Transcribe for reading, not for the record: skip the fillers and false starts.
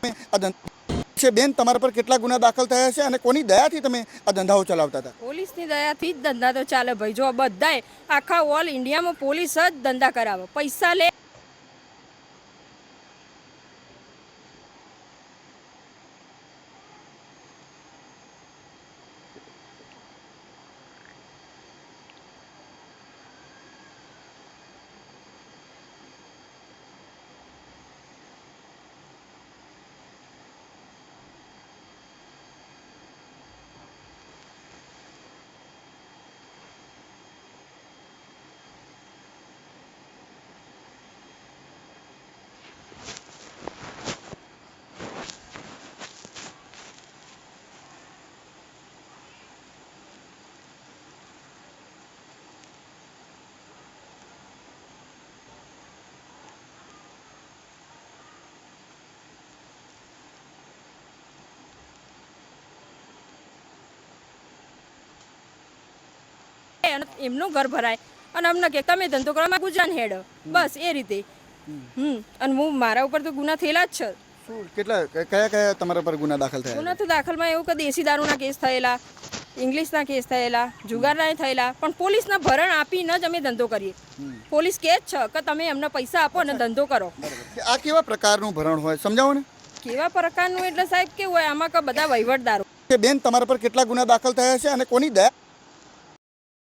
આ ધંધા છે બેન, તમારા પર કેટલા ગુના દાખલ થયા છે અને કોની દયાથી તમે આ ધંધાઓ ચલાવતા હતા? પોલીસની દયાથી જ ધંધા તો ચાલે ભાઈ. જો બધાય આખા ઓલ ઇન્ડિયામાં પોલીસ જ ધંધા કરાવે, પૈસા લે. એમનું ઘર ભરાય અને અમને કે તમે ધંધો કરો, ગુજરાન હેડ, બસ એ રીતે. અને હું મારા ઉપર તો ગુના થયેલા જ છે. કેટલા કયા કયા તમારા પર ગુના દાખલ થયા? ગુના તો દાખલમાં એવું કે દેશી દારૂના કેસ થયેલા, ઇંગ્લિશના કેસ થયેલા, જુગારના થયેલા, પણ પોલીસના ભરણ આપીને જ અમે ધંધો કરીએ. પોલીસ કહે જ છે કે તમે એમને પૈસા આપો અને ધંધો કરો. આ કેવા પ્રકારનું ભરણ હોય, સમજાવો ને. કેવા પ્રકારનું એટલે સાહેબ કેવું હોય, આમાં કે બધા વહીવટદારો બેન, તમારા પર કેટલા ગુના દાખલ થયા છે અને કોની દયા